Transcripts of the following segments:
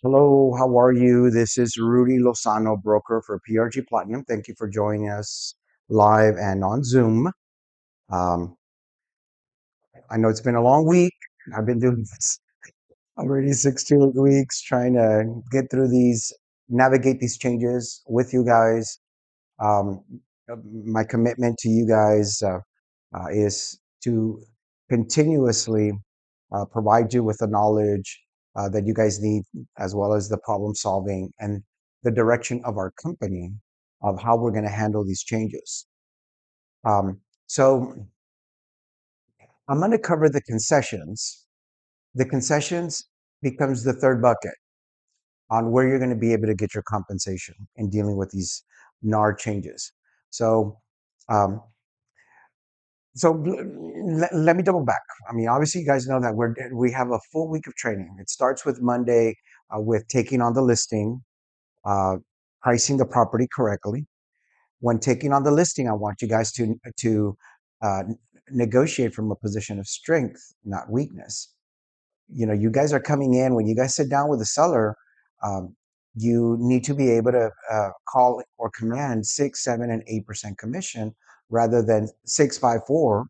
Hello, how are you? This is Rudy Lozano, broker for PRG Platinum. Thank you for joining us live and on Zoom. Um, I know it's been a long week. I've been doing this already 6 to 8 weeks, trying to get through these, navigate these changes with you guys. Um, my commitment to you guys is to continuously provide you with the knowledge that you guys need, as well as the problem solving and the direction of our company of how we're going to handle these changes. So I'm going to cover the concessions. The concessions becomes the third bucket on where you're going to be able to get your compensation in dealing with these NAR changes. So um, let me double back. I mean, obviously, you guys know that we have a full week of training. It starts with Monday with taking on the listing, uh, pricing the property correctly. When taking on the listing, I want you guys to negotiate from a position of strength, not weakness. You guys are coming in when you guys sit down with the seller. Um, you need to be able to call or command 6, 7, and 8% commission rather than 654,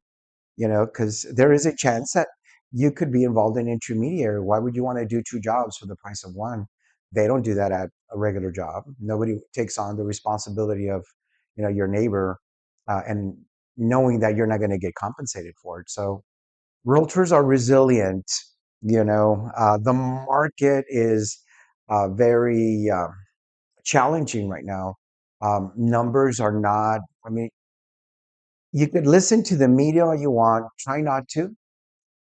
because there is a chance that you could be involved in intermediary. Why would you want to do two jobs for the price of one? They don't do that at a regular job. Nobody takes on the responsibility of, your neighbor, and knowing that you're not going to get compensated for it. So realtors are resilient. The market is very challenging right now. Numbers are not. I mean, you could listen to the media all you want. Try not to.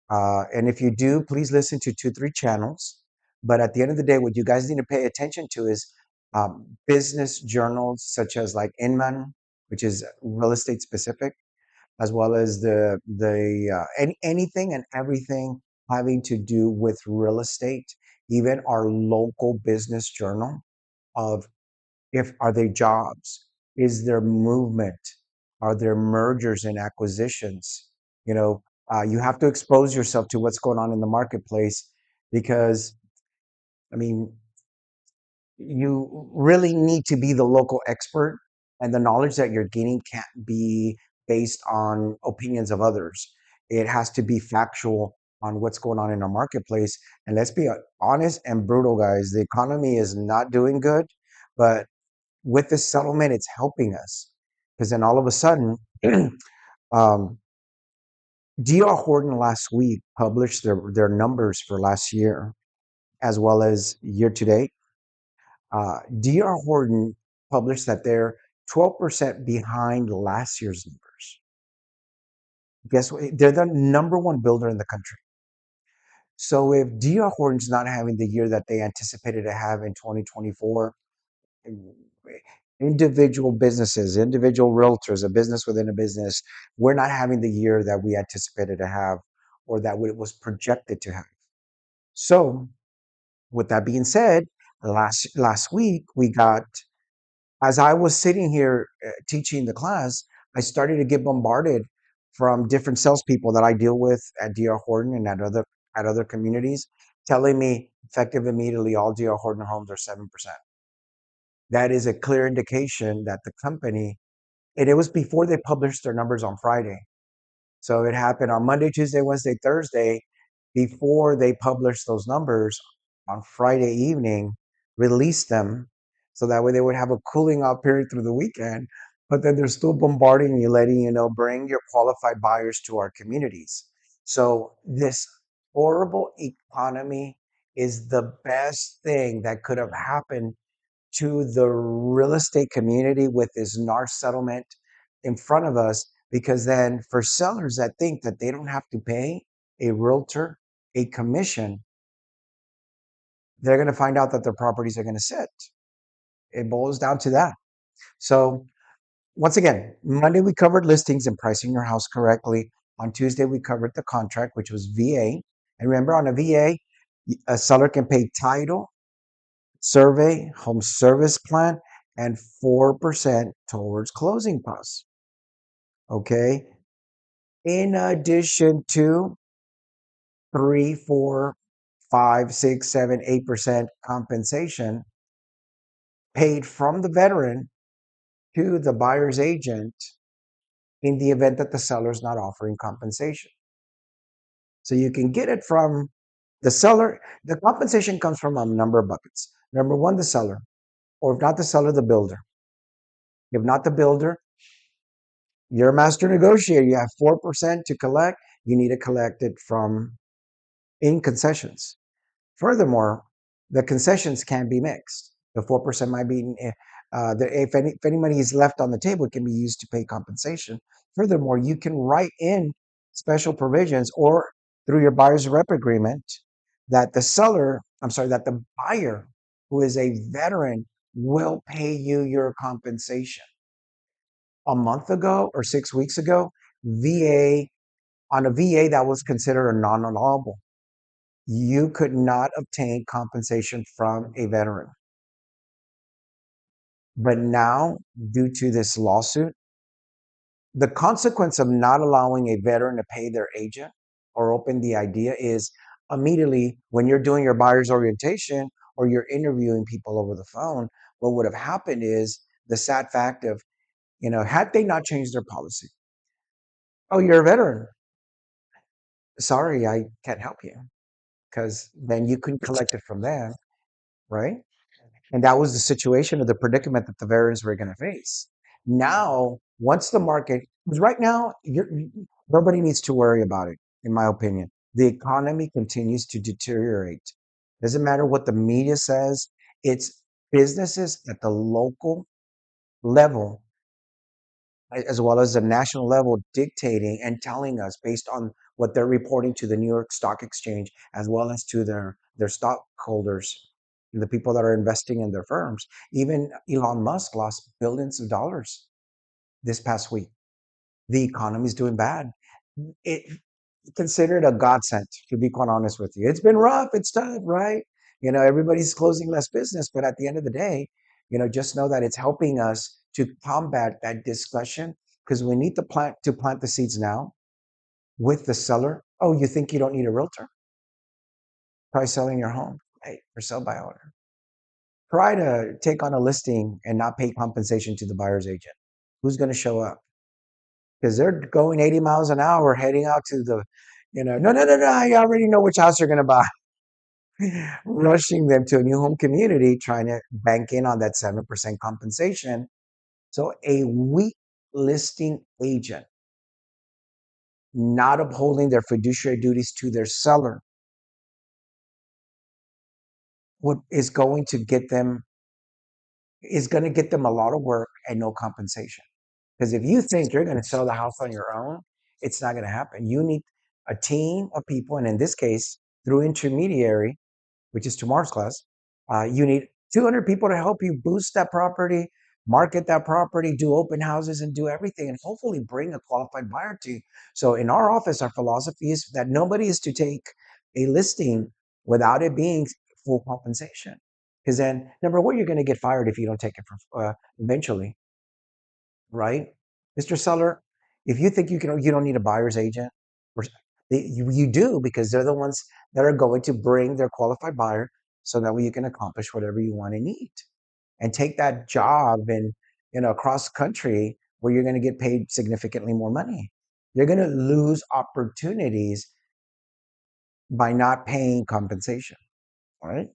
And if you do, please listen to 2, 3 channels. But at the end of the day, what you guys need to pay attention to is business journals such as like Inman, which is real estate specific, as well as anything and everything having to do with real estate. Even our local business journal of, if are they jobs, is there movement, are there mergers and acquisitions. You have to expose yourself to what's going on in the marketplace, because I mean, you really need to be the local expert, and the knowledge that you're gaining can't be based on opinions of others. It has to be factual on what's going on in our marketplace. And let's be honest and brutal, guys, the economy is not doing good, but with this settlement, it's helping us, because then all of a sudden, um, DR Horton last week published their numbers for last year as well as year to date. DR Horton published that they're 12% behind last year's numbers. Guess what? They're the number one builder in the country. So if DR Horton's not having the year that they anticipated to have in 2024, individual businesses, individual realtors, a business within a business, we're not having the year that we anticipated to have, or that it was projected to have. So, with that being said, last week we got, as I was sitting here teaching the class, I started to get bombarded from different salespeople that I deal with at DR Horton and at other communities, telling me effective immediately all DR Horton homes are 7%. That is a clear indication that the company, and it was before they published their numbers on Friday. So it happened on Monday, Tuesday, Wednesday, Thursday, before they published those numbers on Friday evening, released them, so that way they would have a cooling off period through the weekend. But then they're still bombarding you, letting you know, bring your qualified buyers to our communities. So this horrible economy is the best thing that could have happened to the real estate community with this NAR settlement in front of us, because then for sellers that think that they don't have to pay a realtor a commission, they're going to find out that their properties are going to sit. It boils down to that. So once again, Monday we covered listings and pricing your house correctly. On Tuesday we covered the contract, which was VA. And remember, on a VA, a seller can pay title, survey, home service plan, and 4% towards closing costs. Okay. In addition to 3, 4, 5, 6, 7, 8% compensation paid from the veteran to the buyer's agent in the event that the seller is not offering compensation. So you can get it from the seller. The compensation comes from a number of buckets. Number one, the seller, or if not the seller, the builder. If not the builder, you're a master negotiator. You have 4% to collect. You need to collect it from in concessions. Furthermore, the concessions can be mixed. The 4% might be, if any money is left on the table, it can be used to pay compensation. Furthermore, you can write in special provisions or through your buyer's rep agreement that that the buyer who is a veteran will pay you your compensation. A month ago or 6 weeks ago, VA, on a VA that was considered a non-allowable. You could not obtain compensation from a veteran. But now, due to this lawsuit, the consequence of not allowing a veteran to pay their agent or open the idea is immediately when you're doing your buyer's orientation or you're interviewing people over the phone, what would have happened is the sad fact of, had they not changed their policy, oh, you're a veteran. Sorry, I can't help you because then you couldn't collect it from them, right? And that was the situation of the predicament that the veterans were going to face. Now, once the market, because right now, nobody needs to worry about it, in my opinion. The economy continues to deteriorate. Doesn't matter what the media says, it's businesses at the local level as well as the national level dictating and telling us based on what they're reporting to the New York Stock Exchange as well as to their stockholders, the people that are investing in their firms. Even Elon Musk lost billions of dollars this past week. The economy is doing bad. It considered a godsend, to be quite honest with you. It's been rough, it's tough, right? Everybody's closing less business, but at the end of the day, just know that it's helping us to combat that discussion because we need to plant the seeds now with the seller. Oh, you think you don't need a realtor? Try selling your home, hey, for sell by order. Try to take on a listing and not pay compensation to the buyer's agent. Who's going to show up? Because they're going 80 miles an hour heading out to no, no, no, no, I already know which house you're going to buy. Rushing them to a new home community, trying to bank in on that 7% compensation. So a weak listing agent not upholding their fiduciary duties to their seller what is going to get them a lot of work and no compensation. Because if you think you're going to sell the house on your own, it's not going to happen. You need a team of people, and in this case, through intermediary, which is tomorrow's class, you need 200 people to help you boost that property, market that property, do open houses, and do everything, and hopefully bring a qualified buyer to you. So in our office, our philosophy is that nobody is to take a listing without it being full compensation. Because then, number one, you're going to get fired if you don't take it eventually, right? Mr. Seller, if you think you don't need a buyer's agent, or you do because they're the ones that are going to bring their qualified buyer so that way you can accomplish whatever you want and need and take that job in across country where you're going to get paid significantly more money. You're going to lose opportunities by not paying compensation. All right.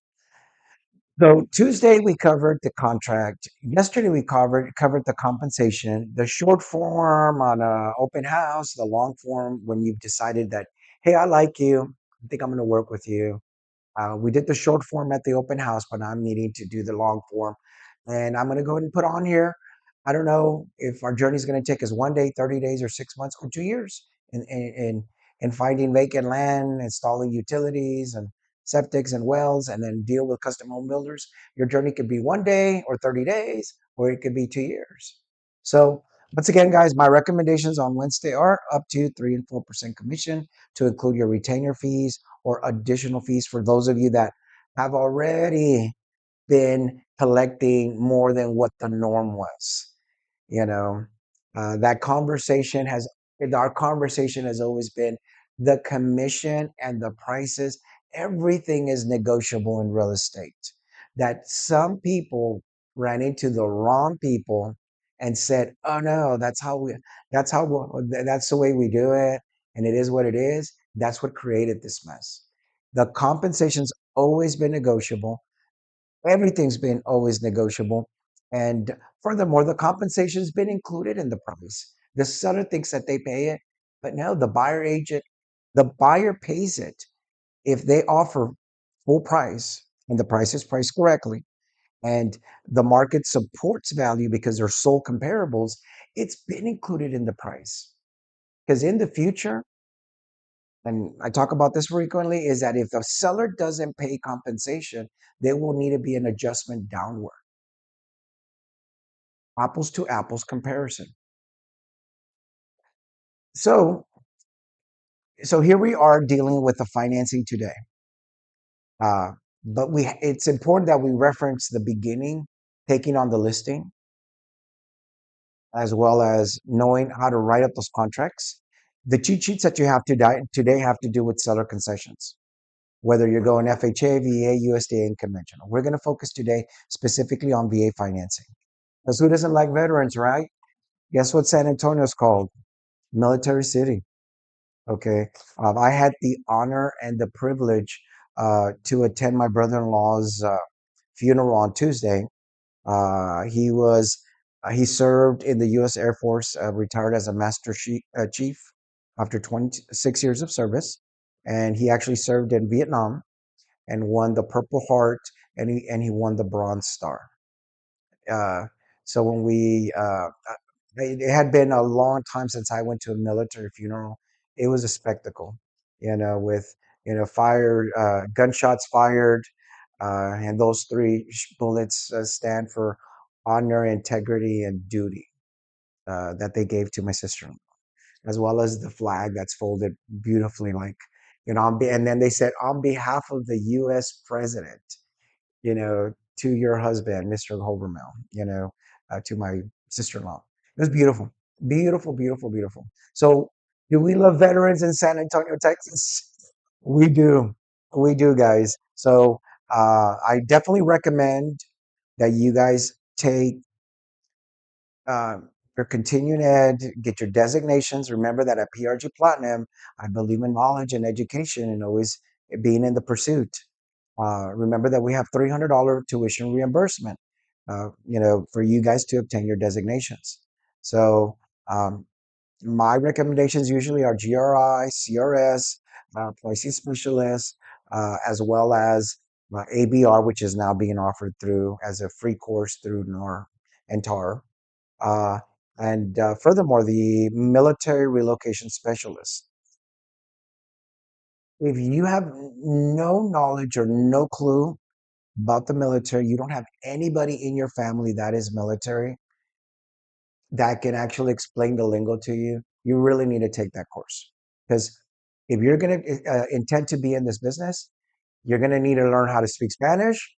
So Tuesday we covered the contract. Yesterday we covered the compensation, the short form on a open house, the long form when you've decided that, hey, I like you. I think I'm going to work with you. We did the short form at the open house, but I'm needing to do the long form. And I'm going to go ahead and put on here. I don't know if our journey is going to take us 1 day, 30 days, or 6 months, or 2 years in finding vacant land, installing utilities and septics and wells, and then deal with custom home builders. Your journey could be 1 day or 30 days, or it could be 2 years. So once again, guys, my recommendations on Wednesday are up to 3 and 4% commission to include your retainer fees or additional fees for those of you that have already been collecting more than what the norm was. You know, that conversation has, our conversation has always been the commission and the prices everything is negotiable in real estate. That some people ran into the wrong people and said, "Oh no, that's the way we do it, and it is what it is." That's what created this mess. The compensation's always been negotiable. Everything's been always negotiable. And furthermore, the compensation's been included in the price. The seller thinks that they pay it, but no, the buyer pays it. If they offer full price and the price is priced correctly and the market supports value because they're sole comparables, it's been included in the price. Because in the future, and I talk about this frequently, is that if the seller doesn't pay compensation, there will need to be an adjustment downward, apples to apples comparison. So, so here we are dealing with the financing today. Uh, but it's important that we reference the beginning, taking on the listing, as well as knowing how to write up those contracts. The cheat sheets that you have today have to do with seller concessions, whether you're going FHA, VA, USDA, and conventional. We're going to focus today specifically on VA financing. Because who doesn't like veterans, right? Guess what San Antonio's called? Military City. Okay. I had the honor and the privilege to attend my brother-in-law's funeral on Tuesday. He was he served in the U.S. Air Force, retired as a chief after 26 years of service, and he actually served in Vietnam and won the Purple Heart, and he won the Bronze Star. Uh, so when it had been a long time since I went to a military funeral. It was a spectacle, with fired gunshots fired, and those three bullets stand for honor, integrity, and duty that they gave to my sister, as well as the flag that's folded beautifully, like and then they said on behalf of the U.S. president, to your husband, Mr. Hovermill, to my sister-in-law. It was beautiful, beautiful, beautiful, beautiful. So, do we love veterans in San Antonio, Texas? We do, we do, guys. So, I definitely recommend that you guys take your continuing ed, get your designations. Remember that at PRG Platinum, I believe in knowledge and education and always being in the pursuit. Remember that we have $300 tuition reimbursement, for you guys to obtain your designations. So um, my recommendations usually are GRI, CRS, pricing specialist, as well as ABR, which is now being offered through as a free course through NOR and TAR. Uh, and furthermore, the military relocation specialist. If you have no knowledge or no clue about the military, you don't have anybody in your family that is military that can actually explain the lingo to you, you really need to take that course. Because if you're going to intend to be in this business, you're going to need to learn how to speak Spanish,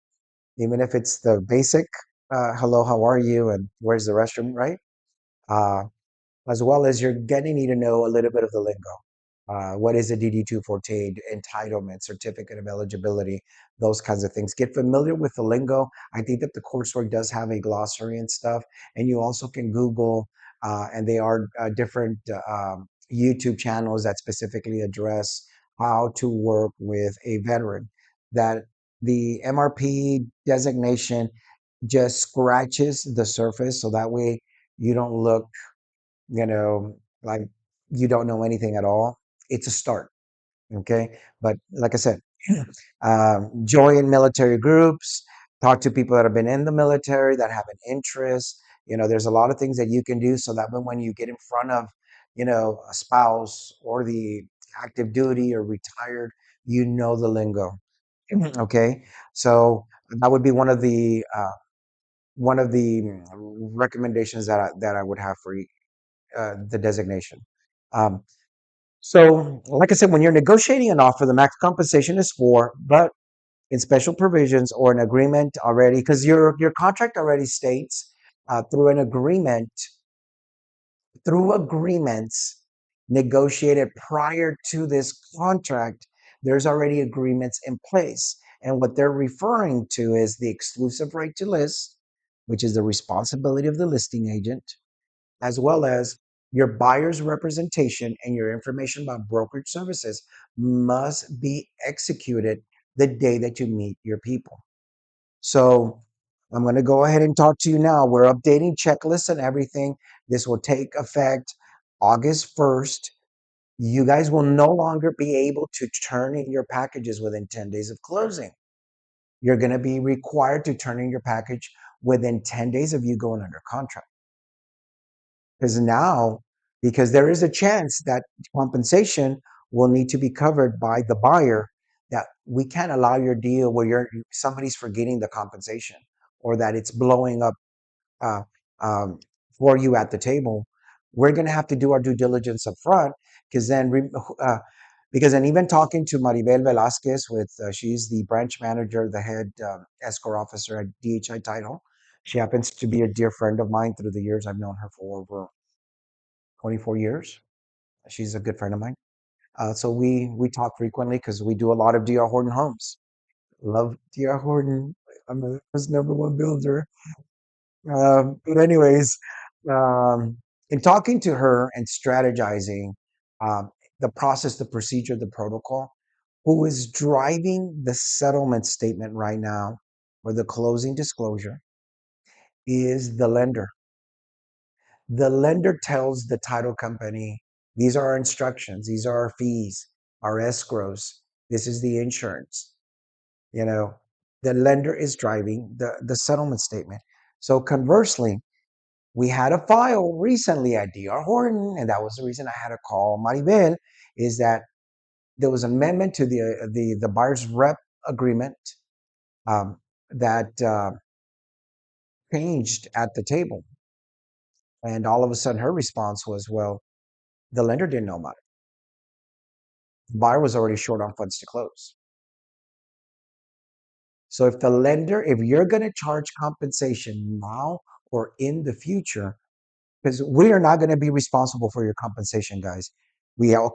even if it's the basic hello, how are you, and where's the restroom, right? Uh, as well as you're going to need to know a little bit of the lingo. What is a DD-214, entitlement, certificate of eligibility, those kinds of things. Get familiar with the lingo. I think that the coursework does have a glossary and stuff, and you also can Google, and they are different YouTube channels that specifically address how to work with a veteran. That the MRP designation just scratches the surface, so that way you don't look like you don't know anything at all. It's a start. Okay. But like I said, join military groups, talk to people that have been in the military that have an interest. There's a lot of things that you can do so that when you get in front of, a spouse or the active duty or retired, you know the lingo. Okay. So that would be one of the recommendations that I would have for you, the designation. Um, so, like I said, when you're negotiating an offer, the max compensation is four, but in special provisions or an agreement already, because your contract already states through an agreement, through agreements negotiated prior to this contract, There's already agreements in place. And what they're referring to is the exclusive right to list, which is the responsibility of the listing agent, as well as your buyer's representation and your information about brokerage services must be executed the day that you meet your people. So I'm going to go ahead and talk to you now. We're updating checklists and everything. This will take effect August 1st. You guys will no longer be able to turn in your packages within 10 days of closing. You're going to be required to turn in your package within 10 days of you going under contract. Because now, because there is a chance that compensation will need to be covered by the buyer, that we can't allow your deal where somebody's forgetting the compensation or that it's blowing up uh, um, for you at the table. We're going to have to do our due diligence up front because because then even talking to Maribel Velasquez she's the branch manager, the head escrow officer at DHI Title. She happens to be a dear friend of mine through the years. I've known her for over 24 years. She's a good friend of mine. So we talk frequently because we do a lot of DR Horton homes. Love DR Horton. I'm his number one builder. But anyways, um, in talking to her and strategizing um, the process, the procedure, the protocol, who is driving the settlement statement right now or the closing disclosure is the lender. The lender tells the title company, these are our instructions, these are our fees, our escrows, this is the insurance. You know, the lender is driving the settlement statement. So conversely, we had a file recently at DR Horton, and that was the reason I had to call Maribel, is that there was an amendment to the buyer's rep agreement um, that changed at the table. And all of a sudden, her response was, well, the lender didn't know about it. The buyer was already short on funds to close. So if you're going to charge compensation now or in the future, because we are not going to be responsible for your compensation, guys.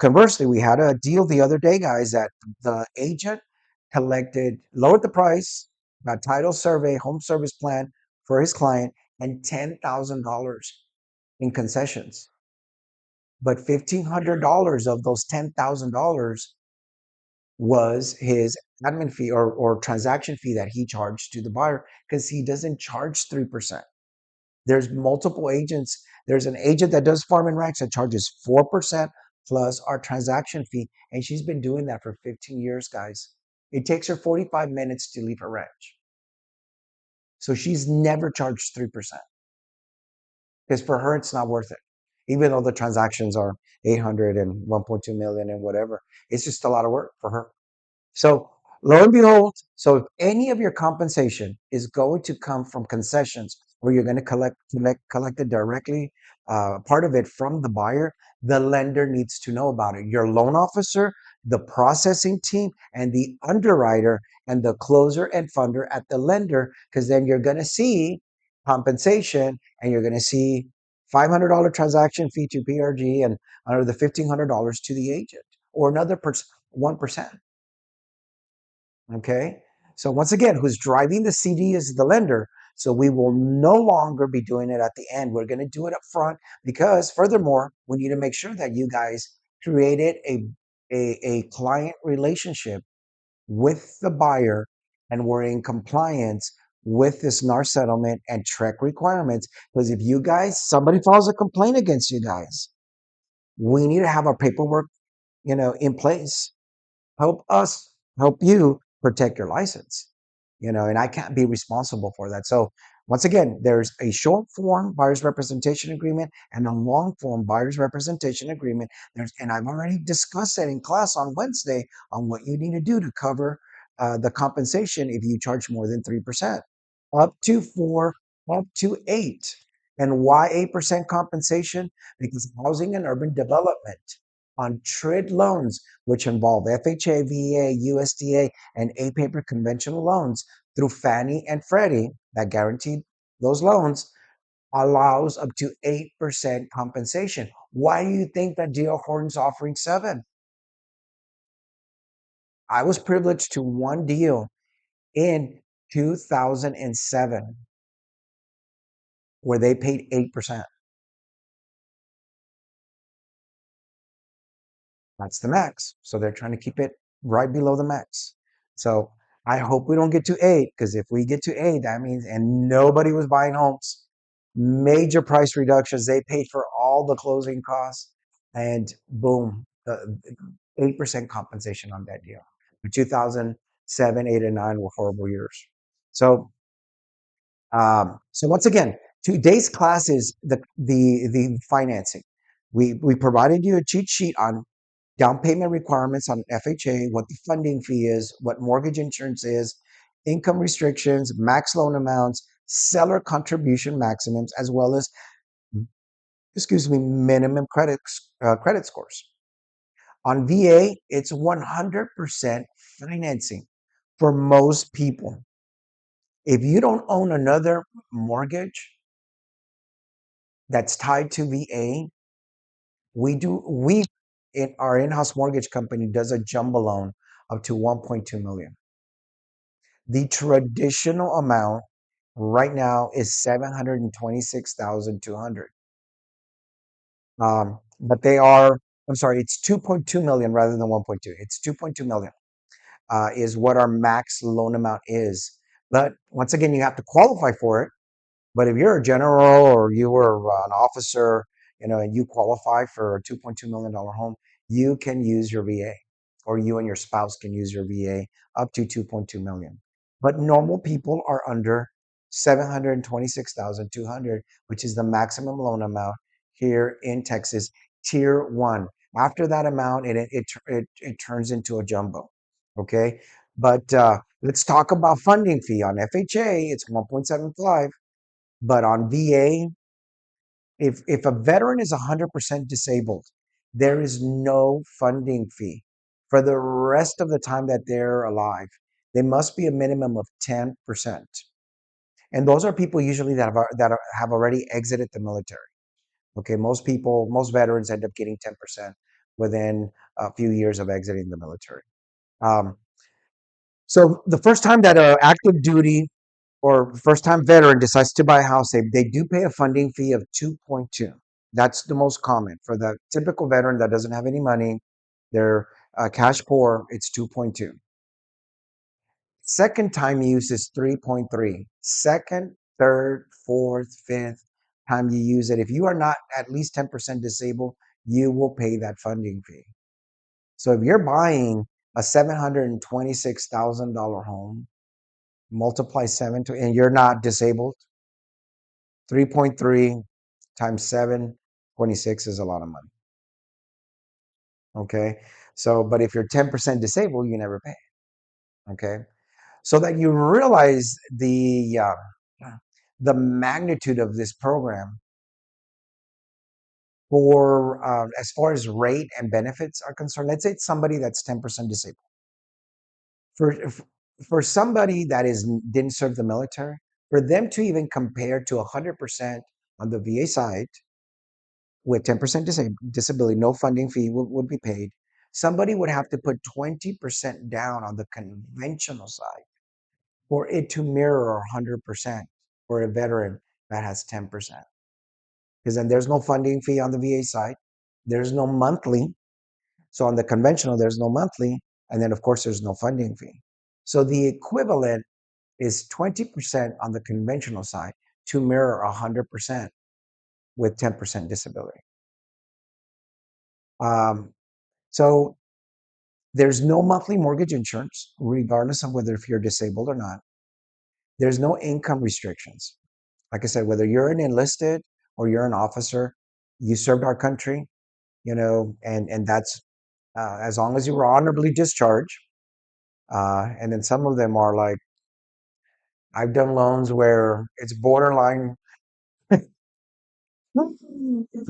Conversely, we had a deal the other day, guys, that the agent lowered the price, got title survey, home service plan for his client, and $10,000 in concessions. But $1,500 of those $10,000 was his admin fee or transaction fee that he charged to the buyer because he doesn't charge 3%. There's multiple agents. There's an agent that does farm and ranch that charges 4% plus our transaction fee. And she's been doing that for 15 years, guys. It takes her 45 minutes to leave her ranch. So she's never charged 3% because for her, it's not worth it. Even though the transactions are 800 and 1.2 million and whatever, it's just a lot of work for her. So lo and behold, so if any of your compensation is going to come from concessions or you're going to collect it directly, part of it from the buyer, the lender needs to know about it. Your loan officer, the processing team, and the underwriter and the closer and funder at the lender, because then you're going to see compensation and you're going to see $500 transaction fee to PRG and under the $1,500 to the agent or another 1%. Okay. So once again, who's driving the CD is the lender. So we will no longer be doing it at the end. We're going to do it up front because furthermore, we need to make sure that you guys created a client relationship with the buyer and we're in compliance with this NAR settlement and TREC requirements. Because if somebody files a complaint against you guys, we need to have our paperwork, in place help us help you protect your license, and I can't be responsible for that. So once again, there's a short form buyer's representation agreement and a long form buyer's representation agreement. And I've already discussed that in class on Wednesday on what you need to do to cover the compensation if you charge more than 3%, up to 4, up to 8. And why 8% compensation? Because housing and urban development on TRID loans, which involve FHA, VA, USDA, and A-paper conventional loans through Fannie and Freddie that guaranteed those loans, allows up to 8% compensation. Why do you think that D.R. Horton's offering 7? I was privileged to one deal in 2007 where they paid 8%. That's the max. So they're trying to keep it right below the max. So I hope we don't get to eight, because if we get to eight, that means, and nobody was buying homes, major price reductions. They paid for all the closing costs, and boom, 8% compensation on that deal. 2007, 8, and 9 were horrible years. So, so once again, today's class is the financing. We provided you a cheat sheet on down payment requirements on FHA, what the funding fee is, what mortgage insurance is, income restrictions, max loan amounts, seller contribution maximums, as well as, excuse me, minimum credit scores. On VA, it's 100% financing for most people. If you don't own another mortgage that's tied to VA, we in our in-house mortgage company does a jumbo loan up to 1.2 million. The traditional amount right now is 726,200. But they are, I'm sorry, it's 2.2 million rather than 1.2. It's 2.2 million is what our max loan amount is. But once again, you have to qualify for it. But if you're a general or you were an officer, and you qualify for a $2.2 million home, you can use your VA, or you and your spouse can use your VA up to 2.2 million. But normal people are under 726,200, which is the maximum loan amount here in Texas, tier one. After that amount, it turns into a jumbo. Okay. But let's talk about funding fee. On FHA, it's 1.75. But on VA, if a veteran is 100% disabled, there is no funding fee for the rest of the time that they're alive. They must be a minimum of 10%. And those are people usually have already exited the military. Okay, most veterans end up getting 10% within a few years of exiting the military. Um, so the first time that an active duty or first time veteran decides to buy a house, they do pay a funding fee of 2.2. That's the most common. For the typical veteran that doesn't have any money, they're cash poor, it's 2.2. Second time use is 3.3. Second, third, fourth, fifth time you use it, if you are not at least 10% disabled, you will pay that funding fee. So if you're buying a $726,000 home, multiply and you're not disabled, 3.3 times 726 is a lot of money. Okay. So, but if you're 10% disabled, you never pay. Okay. So that you realize the magnitude of this program for as far as rate and benefits are concerned. Let's say it's somebody that's 10% disabled. For for somebody that didn't serve the military, for them to even compare to 100% on the VA side with 10% disability, no funding fee would be paid. Somebody would have to put 20% down on the conventional side for it to mirror 100% for a veteran that has 10%. Because then there's no funding fee on the VA side. There's no monthly. So on the conventional, there's no monthly. And then, of course, there's no funding fee. So the equivalent is 20% on the conventional side to mirror 100% with 10% disability. Um, so there's no monthly mortgage insurance, regardless of whether if you're disabled or not. There's no income restrictions. Like I said, whether you're an enlisted or you're an officer, you served our country, and that's as long as you were honorably discharged. And then some of them are like, I've done loans where it's borderline, it's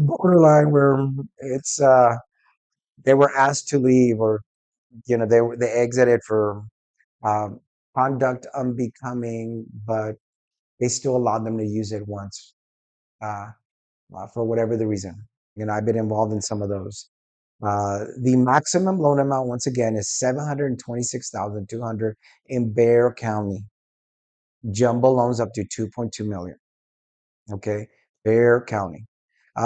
borderline where it's they were asked to leave, or they exited for um, conduct unbecoming, but they still allowed them to use it once, uh, for whatever the reason. I've been involved in some of those. The maximum loan amount, once again, is 726,200 in Bexar County. Jumbo loans up to 2.2 million. Okay, Bexar County.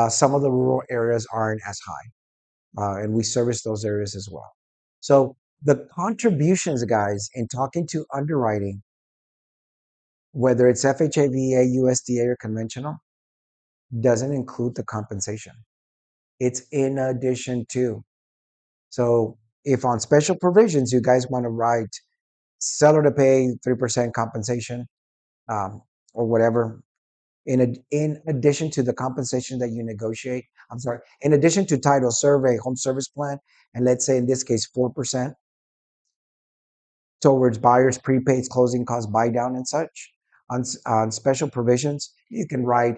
Some of the rural areas aren't as high, and we service those areas as well. So the contributions, guys, in talking to underwriting, whether it's FHA, VA, USDA, or conventional, doesn't include the compensation. It's in addition to. So if on special provisions you guys want to write seller to pay 3% compensation, um, or whatever, in addition to the compensation that you negotiate, I'm sorry, in addition to title survey, home service plan, and let's say in this case 4% towards buyers prepaids, closing costs, buy down, and such. On special provisions, you can write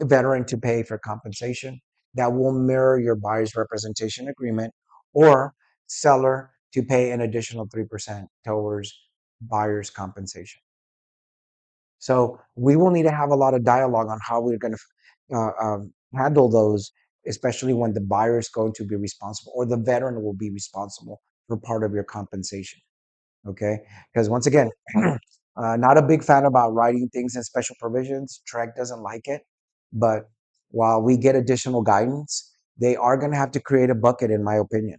veteran to pay for compensation that will mirror your buyer's representation agreement, or seller to pay an additional 3% towards buyer's compensation. So we will need to have a lot of dialogue on how we're going to handle those, especially when the buyer is going to be responsible or the veteran will be responsible for part of your compensation. Okay, because once again, not a big fan about writing things in special provisions. Trek doesn't like it, but while we get additional guidance, they are going to have to create a bucket, in my opinion.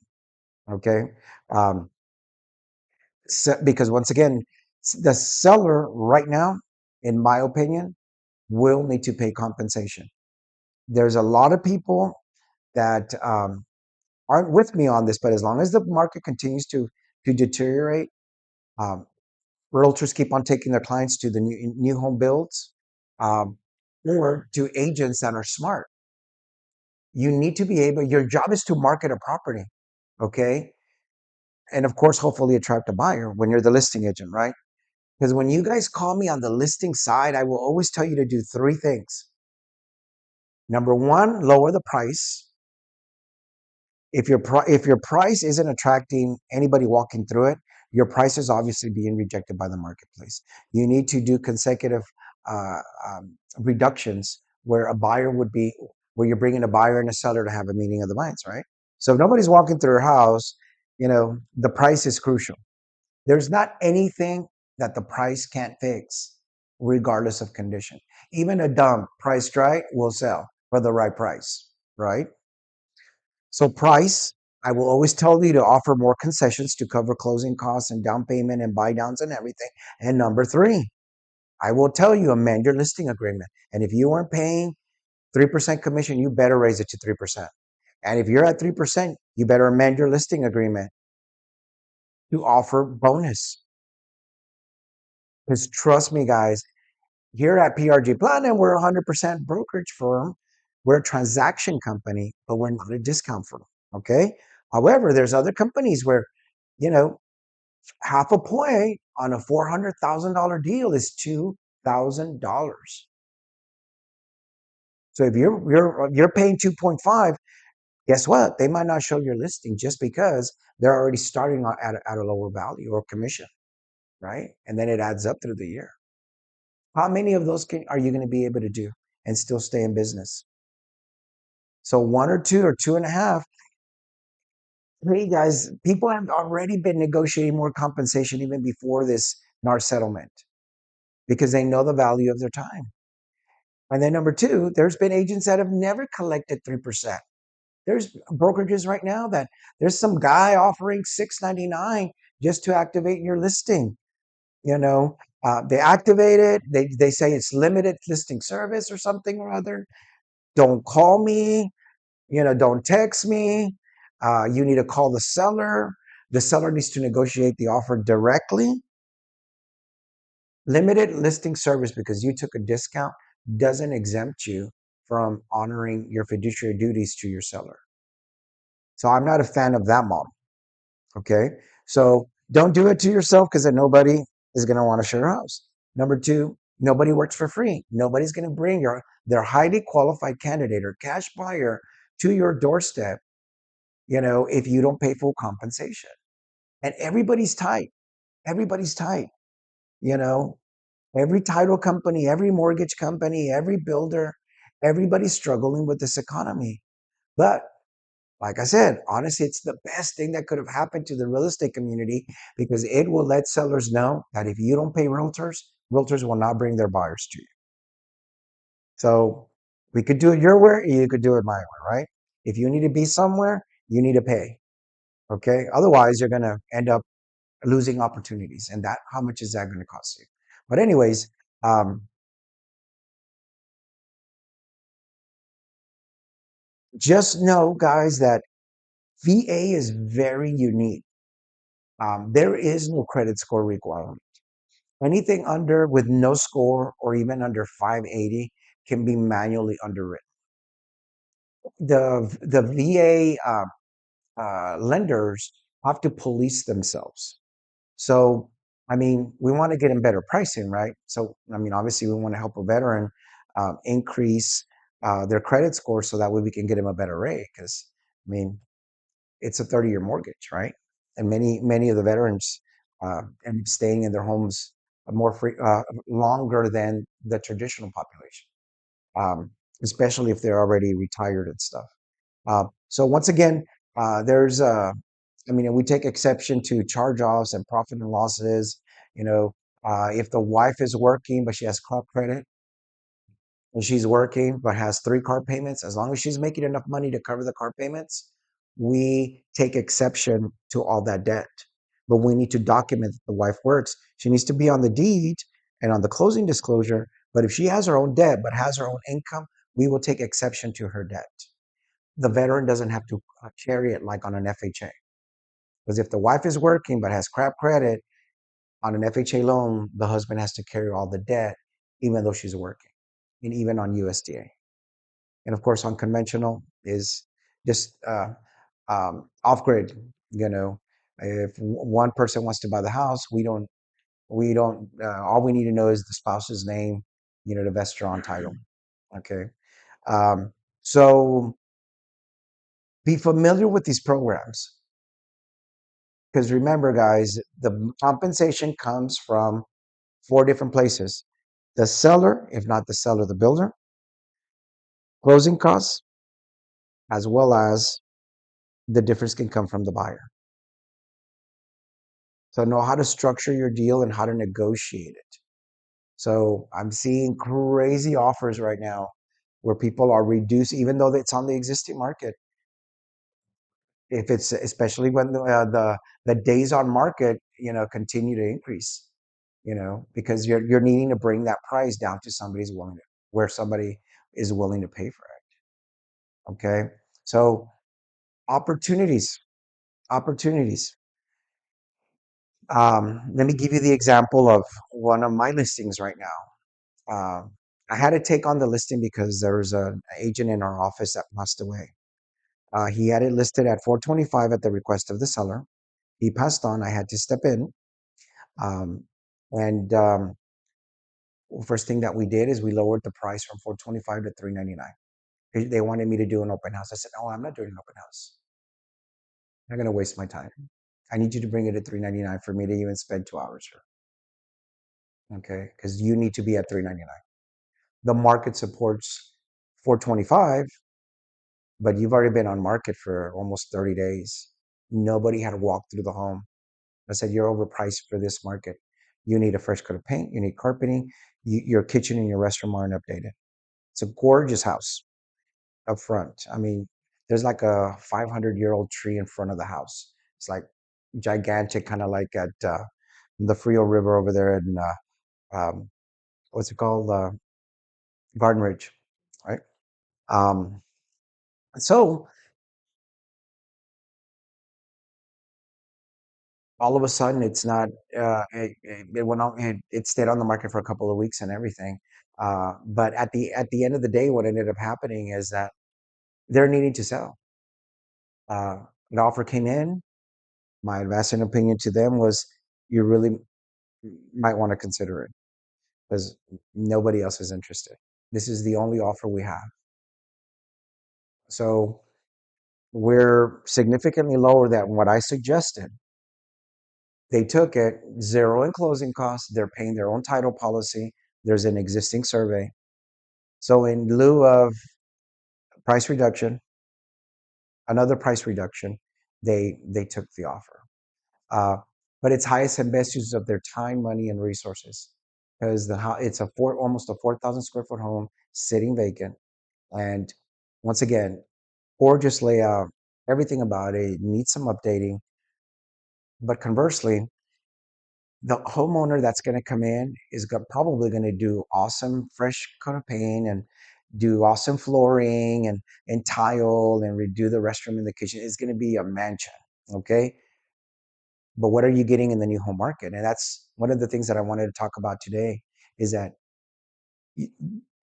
Okay, um, because once again, the seller right now, in my opinion, will need to pay compensation. There's a lot of people that aren't with me on this, but as long as the market continues to deteriorate, um, realtors keep on taking their clients to the new home builds, um, or to agents that are smart. You need to be able. Your job is to market a property, okay, and of course, hopefully attract a buyer when you're the listing agent, right? Because when you guys call me on the listing side, I will always tell you to do three things. Number one, lower the price. If your price isn't attracting anybody walking through it, your price is obviously being rejected by the marketplace. You need to do consecutive uh, reductions where a buyer would be where you're bringing a buyer and a seller to have a meeting of the minds, right? So if nobody's walking through your house, the price is crucial. There's not anything that the price can't fix, regardless of condition. Even a dump priced right will sell for the right price, right? So price, I will always tell you to offer more concessions to cover closing costs and down payment and buy downs and everything. And number three, I will tell you amend your listing agreement. And if you aren't paying 3% commission, you better raise it to 3%. And if you're at 3%, you better amend your listing agreement to offer bonus. Because trust me, guys, here at PRG Platinum, we're a 100% brokerage firm. We're a transaction company, but we're not a discount firm. Okay. However, there's other companies where, you know, half a point on a $400,000 deal is $2,000. So if you're paying 2.5, guess what? They might not show your listing just because they're already starting at a lower value or commission, right? And then it adds up through the year. How many of those are you going to be able to do and still stay in business? So one or two or two and a half. Hey guys, people have already been negotiating more compensation even before this NAR settlement because they know the value of their time. And then number two, there's been agents that have never collected 3%. There's brokerages right now that there's some guy offering $6.99 just to activate your listing. They activate it. They say it's limited listing service or something or other. Don't call me. Don't text me. You need to call the seller. The seller needs to negotiate the offer directly. Limited listing service because you took a discount doesn't exempt you from honoring your fiduciary duties to your seller. So I'm not a fan of that model. Okay. So don't do it to yourself because then nobody is going to want to show your house. Number two, nobody works for free. Nobody's going to bring their highly qualified candidate or cash buyer to your doorstep, if you don't pay full compensation. And everybody's tight. Everybody's tight. You know, every title company, every mortgage company, every builder, everybody's struggling with this economy. But Like I said, honestly, it's the best thing that could have happened to the real estate community because it will let sellers know that if you don't pay realtors, realtors will not bring their buyers to you. So we could do it your way, you could do it my way, right? If you need to be somewhere, you need to pay. Okay. Otherwise, you're going to end up losing opportunities. And that, how much is that going to cost you? But, anyways, um, just know, guys, that VA is very unique. There is no credit score requirement. Anything under with no score or even under 580 can be manually underwritten. The VA lenders have to police themselves. So, I mean, we want to get them better pricing, right? So, I mean, obviously, we want to help a veteran increase their credit score so that way we can get them a better rate. Because, I mean, it's a 30-year mortgage, right? And many of the veterans end up staying in their homes more longer than the traditional population, especially if they're already retired and stuff. So once again, there's I mean, we take exception to charge-offs and profit and losses. You know, if the wife is working but she has car credit, and she's working but has three car payments, as long as she's making enough money to cover the car payments, we take exception to all that debt. But we need to document that the wife works. She needs to be on the deed and on the closing disclosure. But if she has her own debt but has her own income, we will take exception to her debt. The veteran doesn't have to carry it like on an FHA. Because if the wife is working but has crap credit on an FHA loan, the husband has to carry all the debt, even though she's working, and even on USDA. And of course, on conventional is just off grid. You know, if one person wants to buy the house, we don't. All we need to know is the spouse's name. You know, the vestor on title. Okay. Um, so be familiar with these programs because remember, guys, the compensation comes from four different places: the seller, if not the seller, the builder, closing costs, as well as the difference can come from the buyer. So know how to structure your deal and how to negotiate it. So I'm seeing crazy offers right now where people are reduced, even though it's on the existing market. If it's especially when the days on market, continue to increase, because you're needing to bring that price down to where somebody is willing to pay for it. Okay, so opportunities, opportunities. Let me give you the example of one of my listings right now. I had to take on the listing because there was an agent in our office that passed away. He had it listed at 425 at the request of the seller. He passed on. I had to step in. Um, and First thing that we did is we lowered the price from 425 to 399. They wanted me to do an open house. I said, "No, I'm not doing an open house. I'm not going to waste my time. I need you to bring it at 399 for me to even spend 2 hours here. Okay, because you need to be at 399. The market supports 425, but you've already been on market for almost 30 days. Nobody had walked through the home. I said, you're overpriced for this market. You need a fresh coat of paint. You need carpeting. Your kitchen and your restroom aren't updated. It's a gorgeous house up front. I mean, there's like a 500-year-old tree in front of the house. It's like gigantic, kind of like at the Frio River over there in, what's it called? Garden Ridge, right? Um, so all of a sudden it's not it went on it stayed on the market for a couple of weeks and everything, but at the end of the day what ended up happening is that they're needing to sell. uh, an offer came in. My advice and opinion to them was you really might want to consider it because nobody else is interested. This is the only offer we have, so we're significantly lower than what I suggested. They took it, zero in closing costs. They're paying their own title policy. There's an existing survey. So in lieu of price reduction, another price reduction, they took the offer. Uh, but it's highest and best use of their time, money, and resources, because it's almost a 4,000 square foot home sitting vacant, and once again, gorgeous layout, everything about it needs some updating. But conversely, the homeowner that's going to come in is probably going to do awesome fresh coat of paint and do awesome flooring and tile and redo the restroom in the kitchen. It's going to be a mansion. Okay. But what are you getting in the new home market? And that's one of the things that I wanted to talk about today, is that y-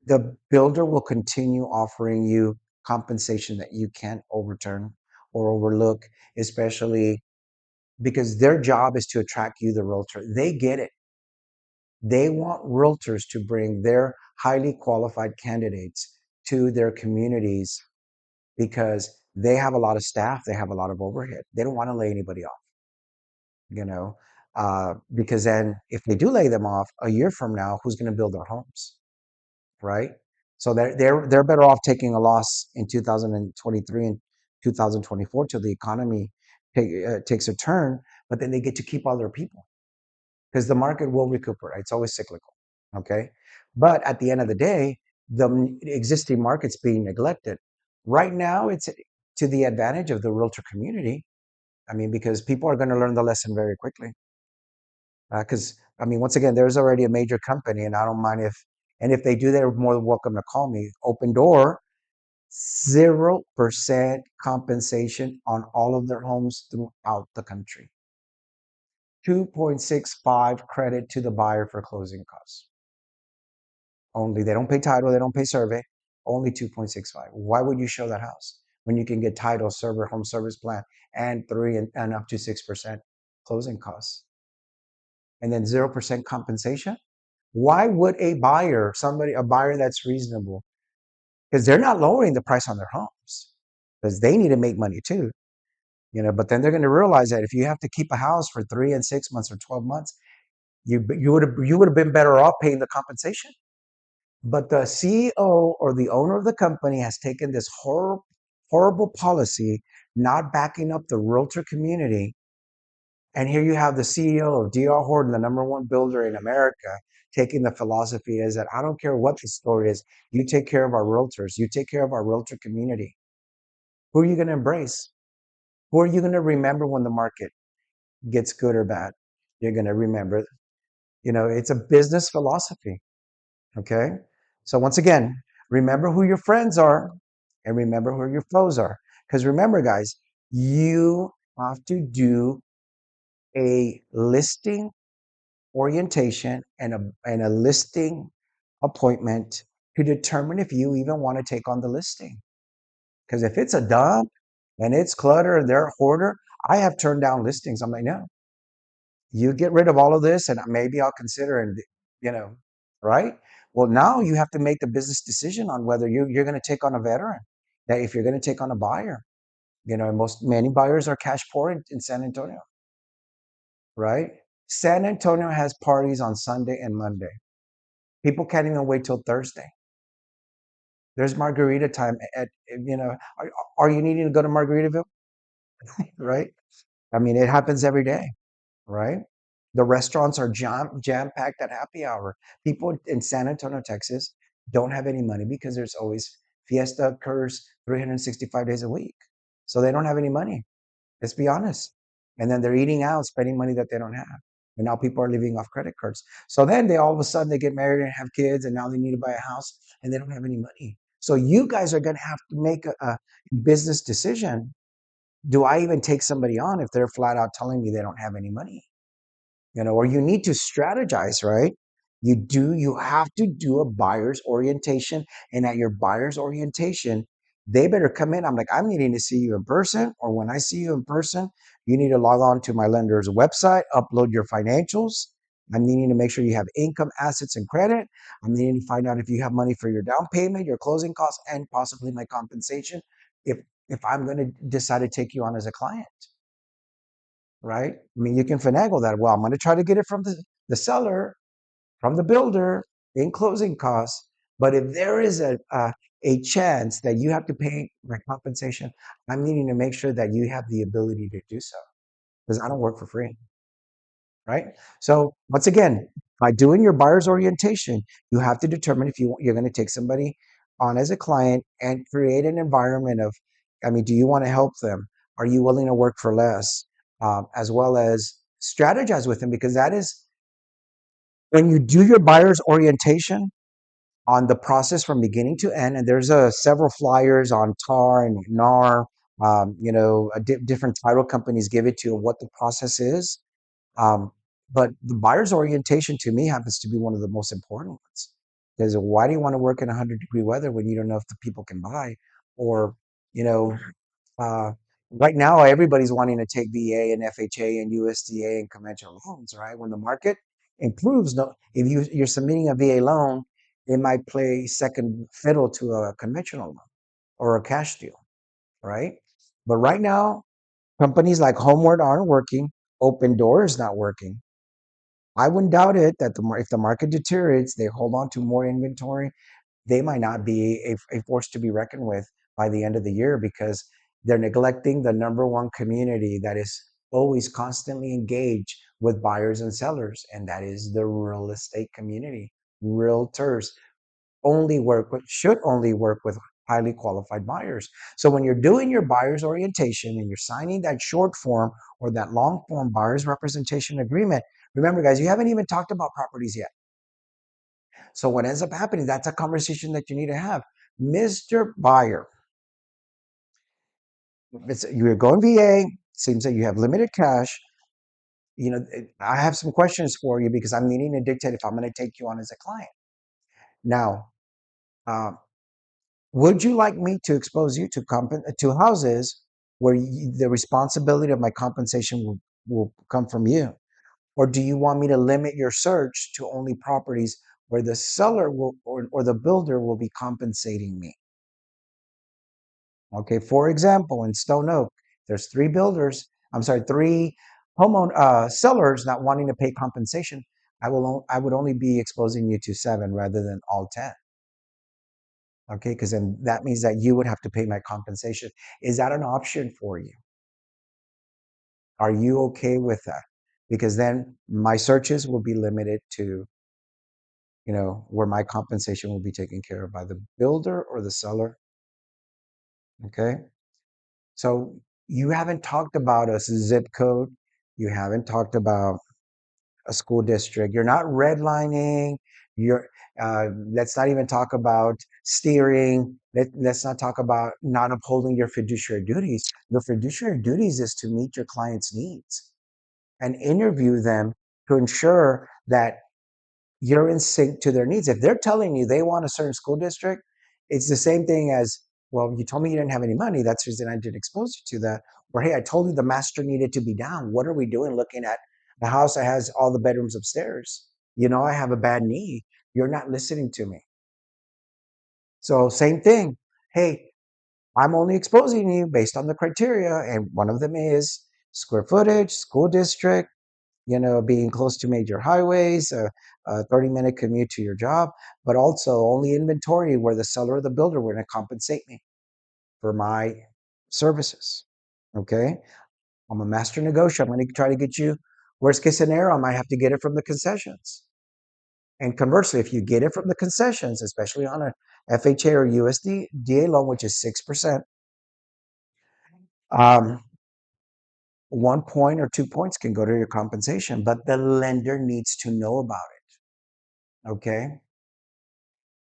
the builder will continue offering you compensation that you can't overturn or overlook, especially because their job is to attract you, the realtor. They get it. They want realtors to bring their highly qualified candidates to their communities because they have a lot of staff, they have a lot of overhead. They don't want to lay anybody off, you know, because then if they do lay them off a year from now, who's going to build their homes, right? So they're better off taking a loss in 2023 and 2024 till the economy takes a turn, but then they get to keep all their people because the market will recuperate. It's always cyclical. Okay. But at the end of the day, the existing market's being neglected. Right now, it's to the advantage of the realtor community. I mean, because people are going to learn the lesson very quickly. Because, I mean, once again, there's already a major company, and I don't mind and if they do, they're more than welcome to call me. Open Door, 0% compensation on all of their homes throughout the country. 2.65 credit to the buyer for closing costs. Only. They don't pay title, they don't pay survey, only 2.65. Why would you show that house when you can get title, server, home service plan, and 3 and up to 6% closing costs? And then 0% compensation? Why would a buyer that's reasonable, because they're not lowering the price on their homes, because they need to make money too, but then they're going to realize that if you have to keep a house for 3 and 6 months or 12 months, you would have been better off paying the compensation. But the CEO or the owner of the company has taken this horrible policy, not backing up the realtor community. And here you have the CEO of DR Horton, the number one builder in America, taking the philosophy is that I don't care what the story is. You take care of our realtors. You take care of our realtor community. Who are you going to embrace? Who are you going to remember when the market gets good or bad? You're going to remember, it's a business philosophy. Okay. So once again, remember who your friends are and remember who your foes are. Because remember, guys, you have to do a listing orientation and a listing appointment to determine if you even want to take on the listing. Because if it's a dump and it's clutter and they're a hoarder, I have turned down listings. I'm like, no, you get rid of all of this and maybe I'll consider, and you know, right? Well, now you have to make the business decision on whether you're going to take on a veteran, that if you're going to take on a buyer, many buyers are cash poor in San Antonio, right? San Antonio has parties on Sunday and Monday. People can't even wait till Thursday. There's margarita time are you needing to go to Margaritaville? Right? I mean, it happens every day, right? The restaurants are jam packed at happy hour. People in San Antonio, Texas, don't have any money because there's always fiesta occurs 365 days a week. So they don't have any money. Let's be honest. And then they're eating out, spending money that they don't have. And now people are living off credit cards. So then they all of a sudden they get married and have kids, and now they need to buy a house and they don't have any money. So you guys are going to have to make a business decision. Do I even take somebody on if they're flat out telling me they don't have any money? Or you need to strategize, right? You have to do a buyer's orientation. And at your buyer's orientation, they better come in. I'm like, I'm needing to see you in person. Or when I see you in person, you need to log on to my lender's website, upload your financials. I'm needing to make sure you have income, assets, and credit. I'm needing to find out if you have money for your down payment, your closing costs, and possibly my compensation if if I'm going to decide to take you on as a client, right? I mean, you can finagle that. Well, I'm going to try to get it from the seller, from the builder in closing costs. But if there is a chance that you have to pay my compensation, I'm needing to make sure that you have the ability to do so because I don't work for free, right? So once again, by doing your buyer's orientation, you have to determine if you're going to take somebody on as a client and create an environment of, I mean, do you want to help them? Are you willing to work for less? As well as strategize with them because that is when you do your buyer's orientation on the process from beginning to end, and there's several flyers on TAR and NAR, different title companies give it to you what the process is. Um, but the buyer's orientation to me happens to be one of the most important ones. Because why do you want to work in 100-degree weather when you don't know if the people can buy? Or, you know, uh, right now everybody's wanting to take VA and FHA and USDA and conventional loans, right? When the market improves, no, if you're submitting a VA loan, it might play second fiddle to a conventional loan or a cash deal, right? But right now, companies like Homeward aren't working. Open Door is not working. I wouldn't doubt it that if the market deteriorates, they hold on to more inventory. They might not be a force to be reckoned with by the end of the year because they're neglecting the number one community that is always constantly engaged with buyers and sellers, and that is the real estate community. Realtors should only work with highly qualified buyers. So when you're doing your buyer's orientation and you're signing that short form or that long form buyer's representation agreement, remember guys, you haven't even talked about properties yet. So what ends up happening, that's a conversation that you need to have. Mr. Buyer, you're going VA, seems that you have limited cash. I have some questions for you because I'm needing to dictate if I'm going to take you on as a client. Now, uh, would you like me to expose you to houses where the responsibility of my compensation will come from you? Or do you want me to limit your search to only properties where the seller will or the builder will be compensating me? Okay, for example, in Stone Oak, there's three sellers not wanting to pay compensation. I would only be exposing you to seven rather than all 10. Okay, because then that means that you would have to pay my compensation. Is that an option for you? Are you okay with that? Because then my searches will be limited to, where my compensation will be taken care of by the builder or the seller. Okay. So you haven't talked about a zip code. You haven't talked about a school district. You're not redlining. You're let's not even talk about steering. Let's not talk about not upholding your fiduciary duties. Your fiduciary duties is to meet your client's needs and interview them to ensure that you're in sync to their needs. If they're telling you they want a certain school district, it's the same thing as, well, you told me you didn't have any money. That's the reason I didn't expose you to that. Or, hey, I told you the master needed to be down. What are we doing looking at the house that has all the bedrooms upstairs? I have a bad knee. You're not listening to me. So, same thing. Hey, I'm only exposing you based on the criteria. And one of them is square footage, school district, being close to major highways, a 30-minute commute to your job, but also only inventory where the seller or the builder were going to compensate me for my services. Okay. I'm a master negotiator. I'm going to try to get you, worst case scenario, I might have to get it from the concessions. And conversely, if you get it from the concessions, especially on a FHA or USDA loan, which is 6%, um, 1 point or 2 points can go to your compensation, but the lender needs to know about it. Okay.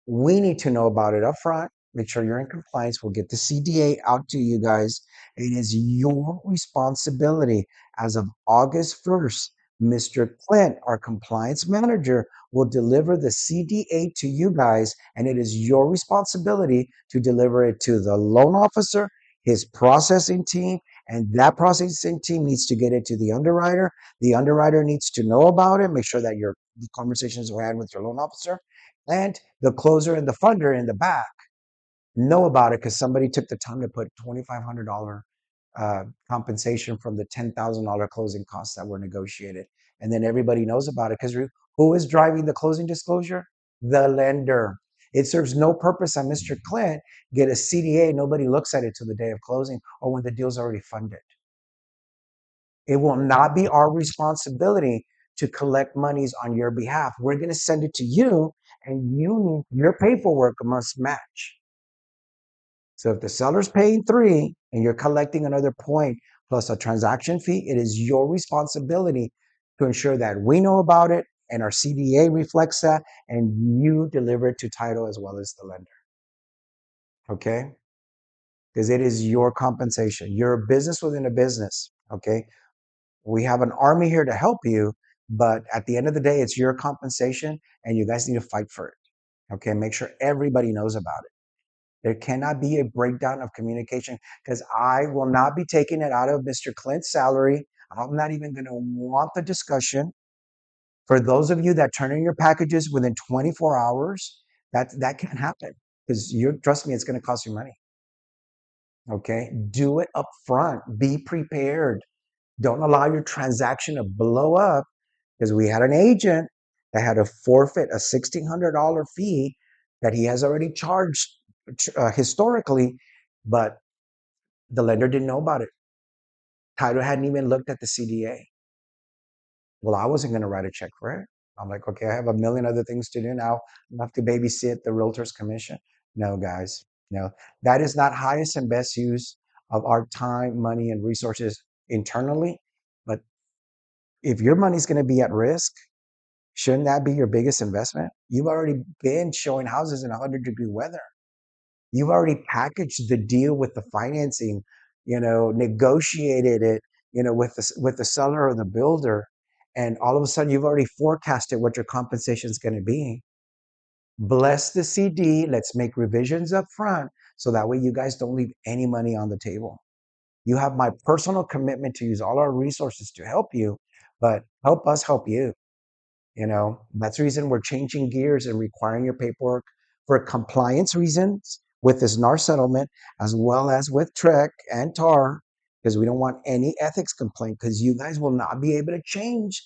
We need to know about it up front. Make sure you're in compliance. We'll get the CDA out to you guys. It is your responsibility. As of August 1st, Mr. Clint, our compliance manager, will deliver the CDA to you guys, and it is your responsibility to deliver it to the loan officer, his processing team, and that processing team needs to get it to the underwriter. The underwriter needs to know about it, make sure that your conversations were had with your loan officer, and the closer and the funder in the back know about it because somebody took the time to put $2,500 compensation from the $10,000 closing costs that were negotiated. And then everybody knows about it because who is driving the closing disclosure? The lender. It serves no purpose on Mr. Clint get a CDA. Nobody looks at it till the day of closing or when the deal's already funded. It will not be our responsibility to collect monies on your behalf. We're going to send it to you, and your paperwork must match. So if the seller's paying 3 and you're collecting another point plus a transaction fee, it is your responsibility to ensure that we know about it and our CDA reflects that, and you deliver it to title as well as the lender. Okay? Because it is your compensation. You're a business within a business. Okay? We have an army here to help you, but at the end of the day, it's your compensation and you guys need to fight for it. Okay? Make sure everybody knows about it. There cannot be a breakdown of communication because I will not be taking it out of Mr. Clint's salary. I'm not even going to want the discussion. For those of you that turn in your packages within 24 hours, that can't happen because you trust me, it's going to cost you money. Okay, do it up front. Be prepared. Don't allow your transaction to blow up because we had an agent that had to forfeit a $1,600 fee that he has already charged historically, but the lender didn't know about it. Title hadn't even looked at the CDA. Well, I wasn't going to write a check for it. I'm like, okay, I have a million other things to do now. I have to babysit the realtor's commission. No, guys, no, that is not highest and best use of our time, money, and resources internally. But if your money's going to be at risk, shouldn't that be your biggest investment? You've already been showing houses in 100-degree weather. You've already packaged the deal with the financing, negotiated it, with the seller or the builder, and all of a sudden you've already forecasted what your compensation is going to be. Bless the CD. Let's make revisions up front so that way you guys don't leave any money on the table. You have my personal commitment to use all our resources to help you, but help us help you. That's the reason we're changing gears and requiring your paperwork for compliance reasons with this NAR settlement, as well as with TREC and TAR, because we don't want any ethics complaint, because you guys will not be able to change,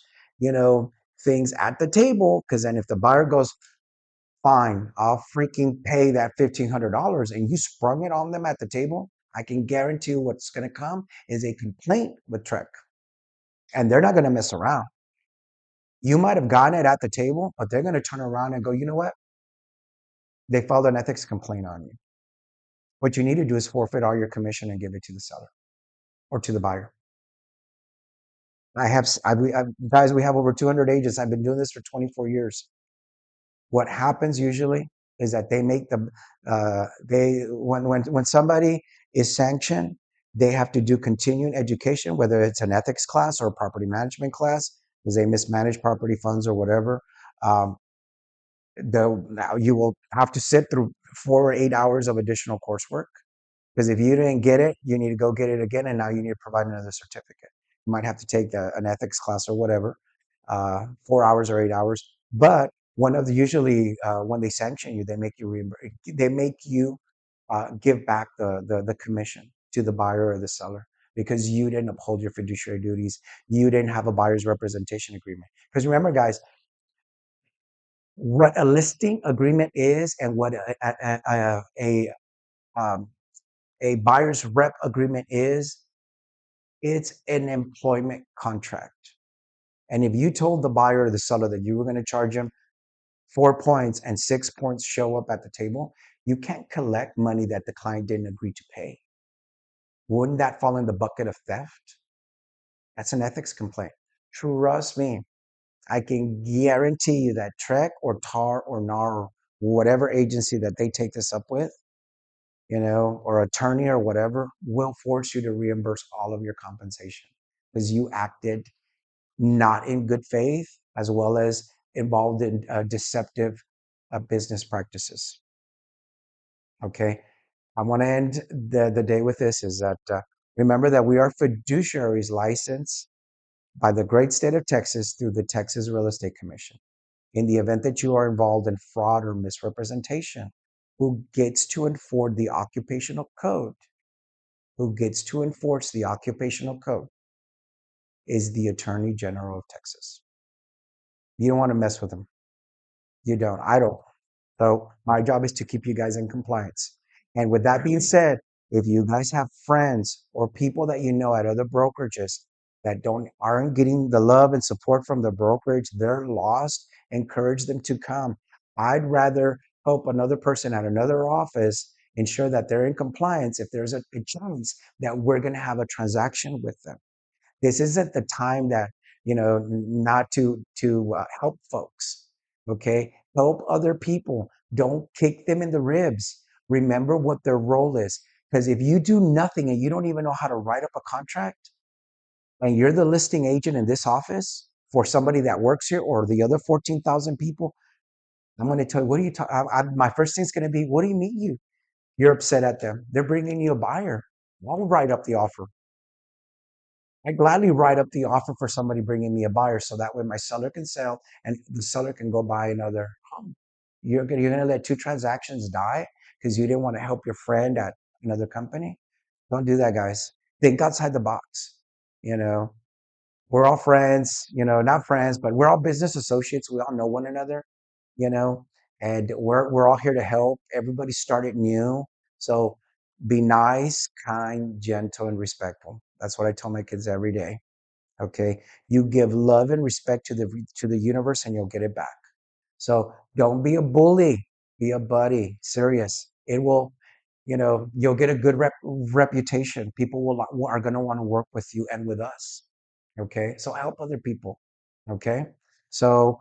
things at the table. Because then if the buyer goes, fine, I'll freaking pay that $1,500 and you sprung it on them at the table, I can guarantee what's going to come is a complaint with TREC. And they're not going to mess around. You might have gotten it at the table, but they're going to turn around and go, you know what? They filed an ethics complaint on you. What you need to do is forfeit all your commission and give it to the seller or to the buyer. Guys, we have over 200 agents. I've been doing this for 24 years. What happens usually is that they make when somebody is sanctioned, they have to do continuing education, whether it's an ethics class or a property management class, because they mismanage property funds or whatever. Um, now you will have to sit through 4 or 8 hours of additional coursework, because if you didn't get it, you need to go get it again, and now you need to provide another certificate. You might have to take an ethics class or whatever, 4 hours or 8 hours. But one of the usually when they sanction you, they make you give back the commission to the buyer or the seller because you didn't uphold your fiduciary duties. You didn't have a buyer's representation agreement. Because remember, guys, what a listing agreement is and what um, a buyer's rep agreement is, it's an employment contract. And if you told the buyer or the seller that you were going to charge them 4 points and 6 points show up at the table, you can't collect money that the client didn't agree to pay. Wouldn't that fall in the bucket of theft? That's an ethics complaint. Trust me, I can guarantee you that TREC or TAR or NAR or whatever agency that they take this up with, or attorney or whatever, will force you to reimburse all of your compensation because you acted not in good faith as well as involved in deceptive business practices. Okay. I want to end the day with this is that remember that we are fiduciaries licensed by the great state of Texas through the Texas Real Estate Commission. In the event that you are involved in fraud or misrepresentation, who gets to enforce the occupational code? Who gets to enforce the occupational code is the Attorney General of Texas. You don't want to mess with them. You don't. I don't. So my job is to keep you guys in compliance. And with that being said, if you guys have friends or people that you know at other brokerages that don't aren't getting the love and support from the brokerage, they're lost, encourage them to come. I'd rather help another person at another office ensure that they're in compliance if there's a chance that we're going to have a transaction with them. This isn't the time that, not to help folks. Okay, help other people. Don't kick them in the ribs. Remember what their role is, because if you do nothing and you don't even know how to write up a contract, and you're the listing agent in this office for somebody that works here or the other 14,000 people, I'm going to tell you, what are you talking? My first thing's going to be, what do you mean you're upset at them? They're bringing you a buyer. I'll write up the offer. I gladly write up the offer for somebody bringing me a buyer, so that way my seller can sell and the seller can go buy another home. You're gonna let two transactions die because you didn't want to help your friend at another company? Don't do that, guys. Think outside the box. You know, we're all friends, not friends, but we're all business associates. We all know one another, you know, and we're all here to help. Everybody started new. So be nice, kind, gentle, and respectful. That's what I tell my kids every day. Okay, you give love and respect to the universe and you'll get it back. So don't be a bully, be a buddy. Serious. It will, you'll get a good reputation. People are going to want to work with you and with us. Okay, so help other people. Okay, so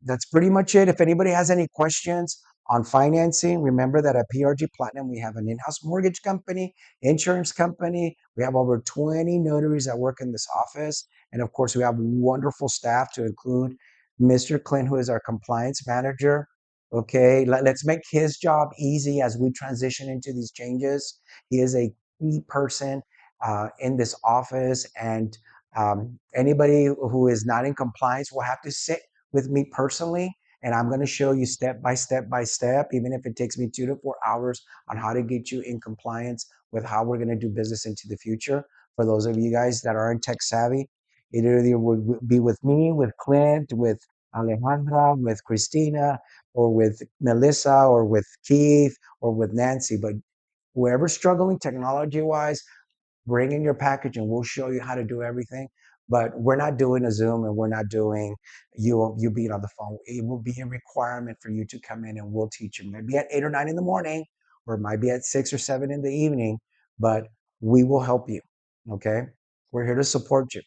that's pretty much it. If anybody has any questions on financing, remember that at PRG Platinum we have an in-house mortgage company, insurance company. We have over 20 notaries that work in this office, and of course we have wonderful staff to include Mr. Clint, who is our compliance manager. Okay, let's make his job easy as we transition into these changes. He is a key person in this office, and anybody who is not in compliance will have to sit with me personally, and I'm going to show you step by step by step, even if it takes me 2 to 4 hours, on how to get you in compliance with how we're going to do business into the future. For those of you guys that aren't tech savvy, it either would be with me, with Clint, with Alejandra, with Christina, or with Melissa, or with Keith, or with Nancy. But whoever's struggling technology wise, bring in your package and we'll show you how to do everything. But we're not doing a Zoom and we're not doing you being on the phone. It will be a requirement for you to come in and we'll teach you. Maybe at 8 or 9 in the morning, or it might be at 6 or 7 in the evening, but we will help you. Okay. We're here to support you.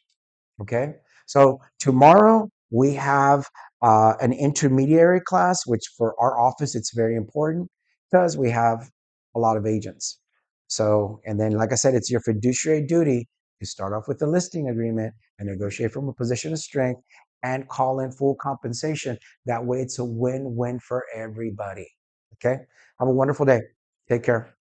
Okay. So tomorrow we have an intermediary class, which for our office, it's very important because we have a lot of agents. So, and then, like I said, it's your fiduciary duty to start off with the listing agreement and negotiate from a position of strength and call in full compensation. That way it's a win-win for everybody. Okay. Have a wonderful day. Take care.